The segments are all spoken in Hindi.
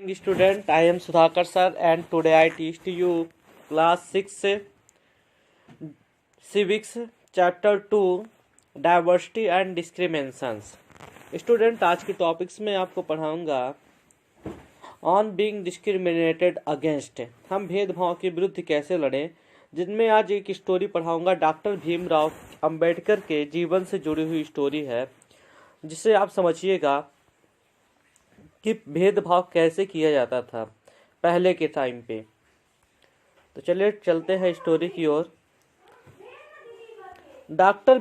Morning student, I am Sudhakar sir and today I teach to you class 6 civics chapter 2 diversity and discriminations। Student आज के टॉपिक्स में आपको पढ़ाऊंगा ऑन बीइंग डिस्क्रिमिनेटेड अगेंस्ट, हम भेदभाव के विरुद्ध कैसे लड़ें, जिनमें आज एक स्टोरी पढ़ाऊंगा डॉक्टर भीमराव अंबेडकर के जीवन से जुड़ी हुई स्टोरी है, जिससे आप समझिएगा कि भेदभाव कैसे किया जाता था पहले के टाइम पे। तो चलिए चलते हैं स्टोरी की ओर। Doctor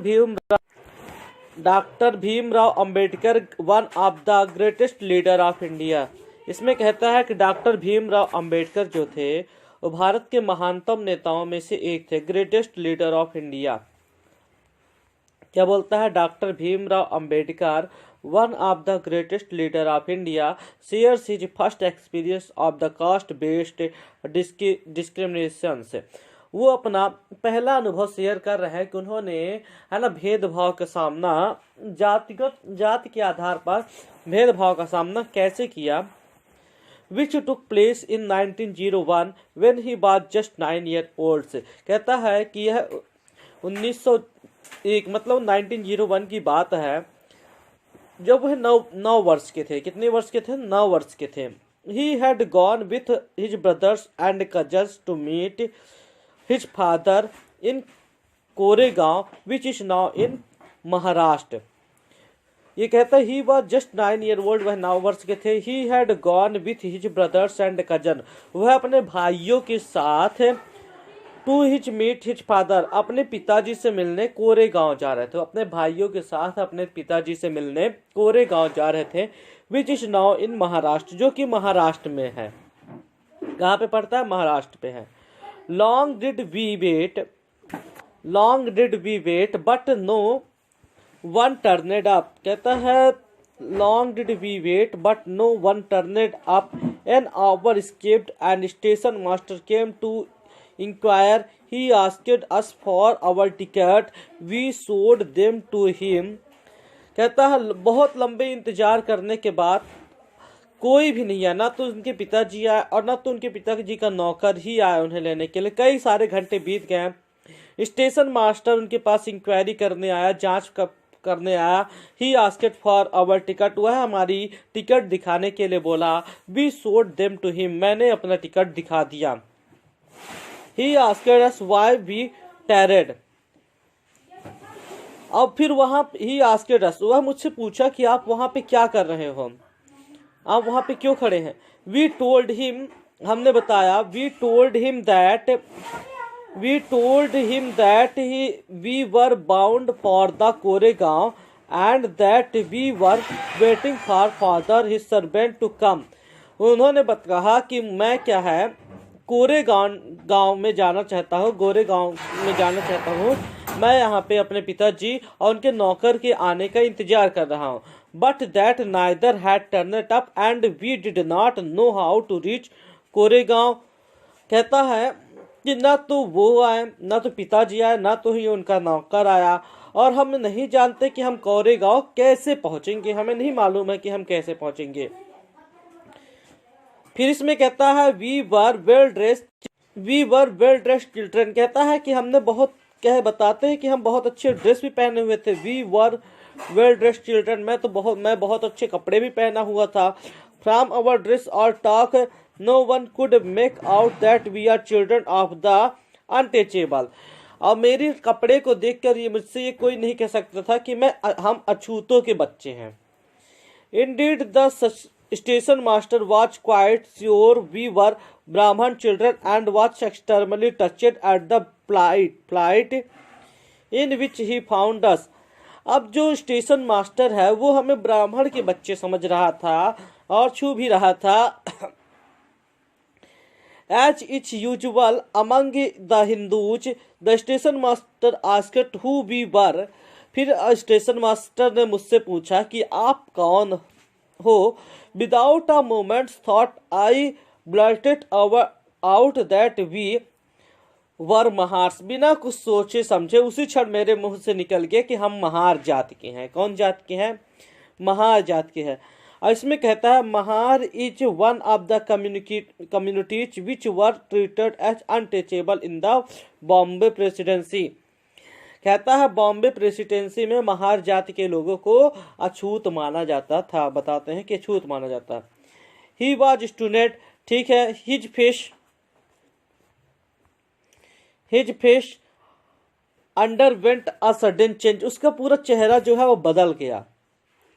Bhimrao Ambedkar one of the greatest leader of India. इसमें कहता है कि डॉक्टर भीमराव अंबेडकर जो थे वो भारत के महानतम नेताओं में से एक थे, ग्रेटेस्ट लीडर ऑफ इंडिया। क्या बोलता है? Doctor Bhimrao Ambedkar one of the greatest leader of India shares his first experience of the caste based discrimination से। वो अपना पहला अनुभव शेयर कर रहे हैं कि उन्होंने भेदभाव का सामना, जाति के आधार पर भेदभाव का सामना कैसे किया। Which took place in 1901 when he was just 9 years old से। कहता है कि यह 1901 मतलब 1901 की बात है, जब वह 9 वर्ष के थे। कितने वर्ष के थे? 9 वर्ष के थे। He had gone with his brothers and cousins to meet his father in Koregaon which is now in Maharashtra. ये कहता है he was just 9 years old, वह 9 वर्ष के थे। He had gone with his brothers and cousins, वह अपने भाइयों के साथ to his meet his father, अपने पिताजी से मिलने कोरेगांव जा रहे थे। अपने भाइयों के साथ अपने पिताजी से मिलने कोरेगांव जा रहे थे। Which is now in Maharashtra, जो कि महाराष्ट्र में है। कहाँ पे पड़ता है? महाराष्ट्र पे है। Long did we wait but no one turned up. कहता है long did we wait but no one turned up, an hour escaped and station master came to inquire. He asked us for our ticket. We showed them to him. कहता है बहुत लंबे इंतजार करने के बाद कोई भी नहीं आया, ना तो उनके पिताजी आए और ना तो उनके पिताजी का नौकर ही आया उन्हें लेने के लिए। कई सारे घंटे बीत गए। स्टेशन मास्टर उनके पास इंक्वायरी करने आया, जांच करने आया। He asked for our ticket, वह हमारी टिकट दिखाने के लिए बोला। We showed them to him, मैंने अपना टिकट दिखा दिया। He asked us why we tarried. अब फिर वहां he asked us, वह मुझसे पूछा कि आप वहां पे क्या कर रहे हो, आप वहां पे क्यों खड़े हैं। We told him, हमने बताया। We told him that we were bound for the Koregaon and that we were waiting for father his servant to come. उन्होंने कहा कि मैं क्या है कोरेगांव में जाना चाहता हूँ, गोरेगांव में जाना चाहता हूँ। मैं यहाँ पे अपने पिताजी और उनके नौकर के आने का इंतजार कर रहा हूँ। But that neither had turned up and we did not know how to reach Koregaon. कहता है कि ना तो वो आए, ना तो पिताजी आए, ना तो ही उनका नौकर आया, और हम नहीं जानते कि हम कोरेगांव कैसे पहुँचेंगे, हमें नहीं मालूम है कि हम कैसे पहुँचेंगे। फिर इसमें कहता है we were well dressed children. कहता है कि हमने बहुत बताते हैं कि हम बहुत अच्छे ड्रेस भी पहने हुए थे। We were well dressed children, मैं बहुत अच्छे कपड़े भी पहना हुआ था। फ्रॉम आवर ड्रेस और talk no one could make out that we are children of the untouchable. और मेरे कपड़े को देखकर मुझसे कोई नहीं कह सकता था कि हम अछूतों के बच्चे हैं। Indeed the Station master was quite sure we were Brahman children and was extremely touched at the plight in which he found us. अब जो स्टेशन मास्टर है वो हमें ब्राह्मण के बच्चे समझ रहा था और छू भी रहा था। As it's usual among the Hindus, the station master asked who we were. फिर स्टेशन मास्टर ने मुझसे पूछा कि आप कौन हो। Without a moment's thought, I blurted out that we were Mahars. बिना कुछ सोचे समझे उसी क्षण मेरे मुंह से निकल गया कि हम महार जात के हैं। कौन जात के हैं? महार जात के हैं। और इसमें कहता है Mahar is one of the communities which were treated as untouchable in the Bombay presidency. कहता है बॉम्बे प्रेसिडेंसी में महार जाति के लोगों को अछूत माना जाता था। बताते हैं कि अछूत माना जाता है। ही वॉज स्टूडेंट, ठीक है। His face underwent a sudden change, उसका पूरा चेहरा जो है वो बदल गया।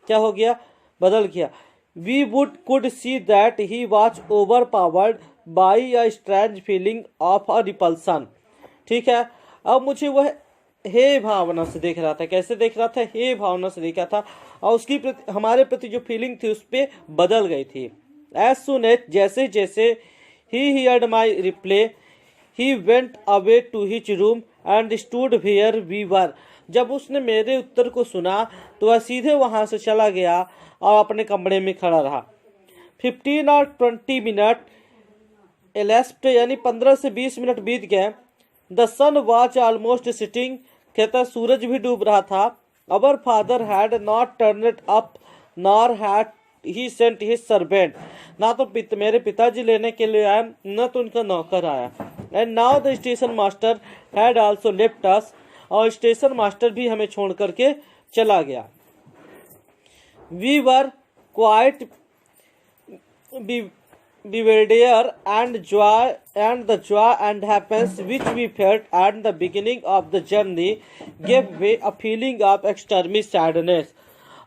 क्या हो गया? बदल गया। We would could see that he was overpowered by a strange feeling of a repulsion. ठीक है। अब मुझे वह हे भावना से देख रहा था। कैसे देख रहा था? हे भावना से देखा था, और उसकी हमारे प्रति जो फीलिंग थी उस पर बदल गई थी। एज सुन एज जैसे जैसे ही heard my reply he went away to his room and stood where we were. जब उसने मेरे उत्तर को सुना तो वह सीधे वहां से चला गया और अपने कमरे में खड़ा रहा। 15 और 20 मिनट एलेस्प्ड, यानी 15 से 20 मिनट बीत गए। The sun was almost setting, कहता सूरज भी डूब रहा था। Our father had not turned up nor had he sent his servant, ना तो मेरे पिताजी लेने के लिए आए न तो उनका नौकर आया। And now the station master had also left us, और स्टेशन मास्टर भी हमें छोड़ करके चला गया। We were quite bewildered and the joy and happiness which we felt at the beginning of the journey gave way a feeling of extreme sadness।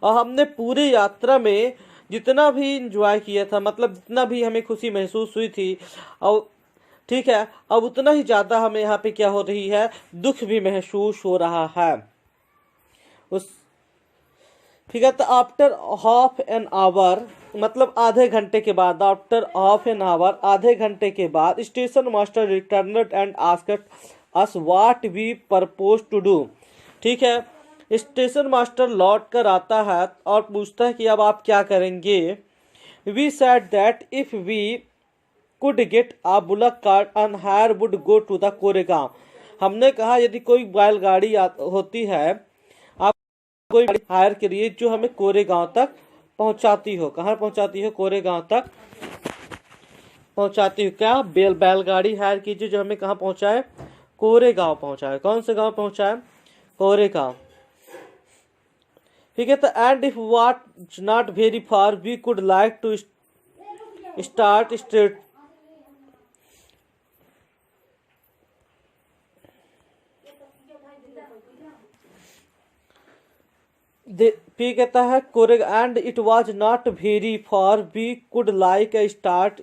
और हमने पूरी यात्रा में जितना भी इंजॉय किया था, मतलब जितना भी हमें खुशी महसूस हुई थी, और ठीक है, अब उतना ही ज्यादा हमें यहाँ पे क्या हो रही है? दुख भी महसूस हो रहा है। उस ठीक है। तो आफ्टर हाफ एन आवर, मतलब आधे घंटे के बाद, आफ्टर हाफ एन आवर, आधे घंटे के बाद, station master returned and asked us what we propose to do. ठीक है। स्टेशन मास्टर लौट कर आता है और पूछता है कि अब आप क्या करेंगे। We said that if we could get a bullock cart and hire would go to the Koregaon. हमने कहा यदि कोई बैलगाड़ी होती है, आप कोई हायर करिए जो हमें कोरेगांव तक पहुंचाती हो। कहाँ पहुंचाती हो? कोरेगांव तक पहुंचाती हो। क्या? बैलगाड़ी हायर कीजिए जो हमें कहाँ पहुंचाए? कोरेगांव पहुंचाए। कौन से गांव पहुंचाए? कोरेगांव। ठीक है। तो and if what not very far we could like to start straight. फिर कहता है कोरेग and it was not very far we could like start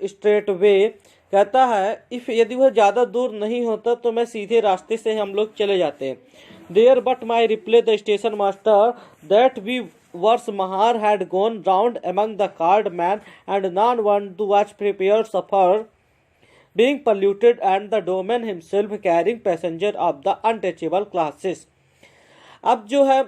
straight way. कहता है इफ यदि वह ज्यादा दूर नहीं होता तो मैं सीधे रास्ते से हम लोग चले जाते। There but my reply the station master that we were Mahar had gone round among the cart man and none one to watch prepare suffer being polluted and the domain himself carrying passenger of the untouchable classes। अब जो है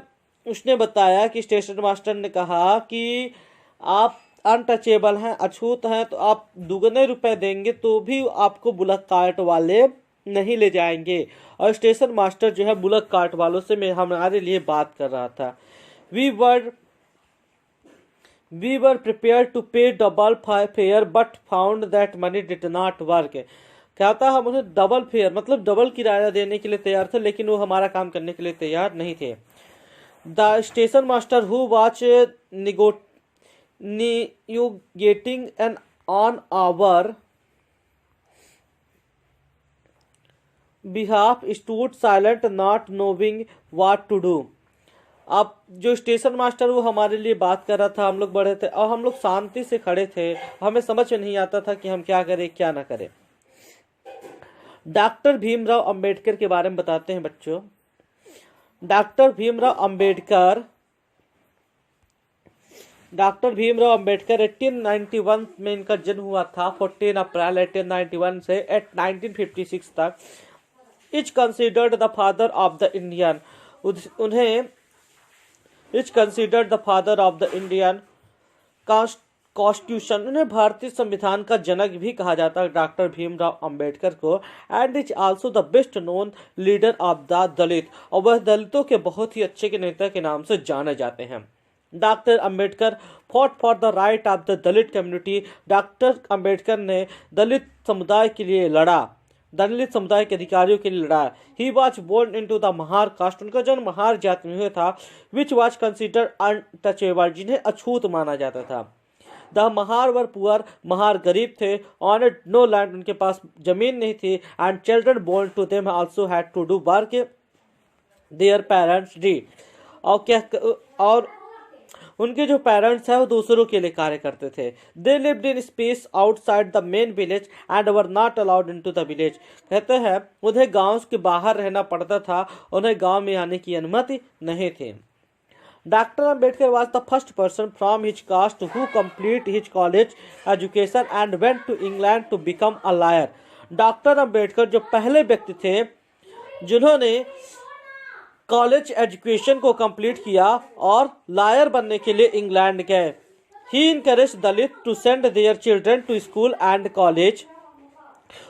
उसने बताया कि स्टेशन मास्टर ने कहा कि आप अनटचेबल हैं, अछूत हैं, तो आप दुगने रुपए देंगे तो भी आपको बुलक कार्ट वाले नहीं ले जाएंगे। और स्टेशन मास्टर जो है बुलक कार्ट वालों से हमारे लिए बात कर रहा था। We were prepared to pay double fare but found that money did not work। क्या था? हम उन्हें डबल फेयर मतलब डबल किराया देने के लिए तैयार थे, लेकिन वो हमारा काम करने के लिए तैयार नहीं थे। The station master who watch negotiating an on our behalf stood silent not knowing what to do. अब जो स्टेशन मास्टर वो हमारे लिए बात कर रहा था, हम लोग बढ़े थे और हम लोग शांति से खड़े थे। हमें समझ में नहीं आता था कि हम क्या करें क्या ना करें। डॉक्टर भीमराव अंबेडकर के बारे में बताते हैं बच्चों। डॉक्टर भीमराव अंबेडकर 1891 में इनका जन्म हुआ था। 14 अप्रैल 1891 से 1956 तक। Is considered the father of the Indian, उन्हें is considered the father of the Indian constitution, उन्हें भारतीय संविधान का जनक भी कहा जाता है डॉक्टर भीमराव अंबेडकर को। And is also the best known leader of the Dalit, और वह दलितों के बहुत ही अच्छे के नेता के नाम से जाने जाते हैं। Doctor Ambedkar fought for the right of the Dalit community. Doctor Ambedkar ने दलित समुदाय के लिए लड़ा, दलित समुदाय के अधिकारियों के लिए लड़ा। He was born into the Mahar caste, उनका जन्म महार जाति में हुआ था। विच वॉज कंसिडर्ड अनटचेबल, जिन्हें अछूत माना जाता था। The Mahar were poor, Mahar गरीब थे। ऑनर्ड नो लैंड, उनके पास जमीन नहीं थी। And children born to them also had to do work their parents did, और उनके जो पेरेंट्स हैं वो दूसरों के लिए कार्य करते थे। They lived in space outside the main village and were not allowed into the village. कहते हैं उन्हें गांव के बाहर रहना पड़ता था, उन्हें गांव में आने की अनुमति नहीं थी। Doctor Ambedkar was the first person from his caste who complete his college education and went to England to become a lawyer। Doctor Ambedkar जो पहले व्यक्ति थे जिन्होंने कॉलेज एजुकेशन को कंप्लीट किया और लायर बनने के लिए इंग्लैंड गए। He encourage Dalit to send their children to school and college,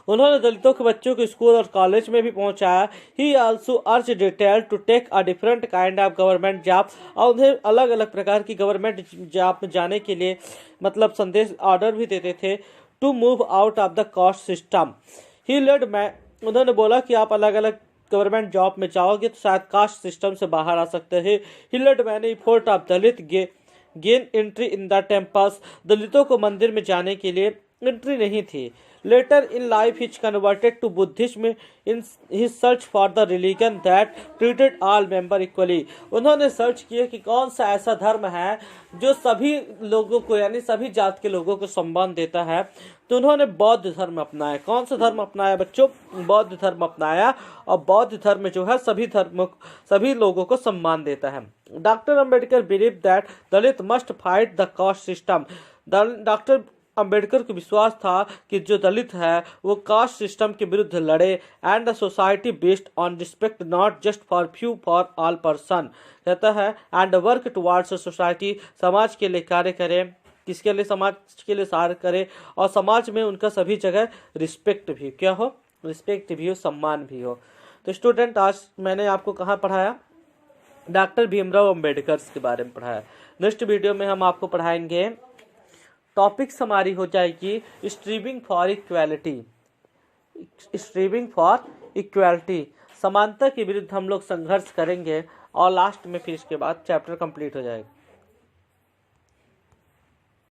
उन्होंने दलितों के बच्चों को स्कूल और कॉलेज में भी पहुंचाया। He also urged Dalits to take a different kind of government job, और उन्हें अलग अलग प्रकार की गवर्नमेंट जॉब में जाने के लिए मतलब संदेश ऑर्डर भी देते थे। To move out of the caste system he led, उन्होंने बोला कि आप अलग अलग गवर्नमेंट जॉब में जाओगे तो शायद कास्ट सिस्टम से बाहर आ सकते हैं। He led many fort of Dalit gain entry in the temples, दलितों को मंदिर में जाने के लिए एंट्री नहीं थी। Later in life his converted to Buddhism in his search for the religion that treated all member equally, उन्होंने सर्च किया कि कौन सा ऐसा धर्म है जो सभी लोगों को यानी सभी जात के लोगों को सम्मान देता है, तो उन्होंने बौद्ध धर्म अपनाया। कौन सा धर्म अपनाया बच्चों? बौद्ध धर्म अपनाया, और बौद्ध धर्म जो है सभी लोगों को सम्मान देता है। Doctor Ambedkar believe that Dalit must fight the caste system, doctor Ambedkar को विश्वास था कि जो दलित है वो कास्ट सिस्टम के विरुद्ध लड़े। And the society based on respect not just for few for all person, कहता है एंड वर्क टुवर्ड्स सोसाइटी, समाज के लिए कार्य करे। किसके लिए? समाज के लिए कार्य करे, और समाज में उनका सभी जगह रिस्पेक्ट भी क्या हो, रिस्पेक्ट भी हो, सम्मान भी हो। तो स्टूडेंट आज मैंने आपको कहाँ पढ़ाया? डॉक्टर भीमराव अंबेडकर के बारे में पढ़ाया। नेक्स्ट वीडियो में हम आपको पढ़ाएंगे, टॉपिक्स हमारी हो जाएगी स्ट्रीविंग फॉर इक्वालिटी, स्ट्रीविंग फॉर इक्वालिटी, समानता के विरुद्ध हम लोग संघर्ष करेंगे, और लास्ट में फिर इसके बाद चैप्टर कंप्लीट हो जाएगा।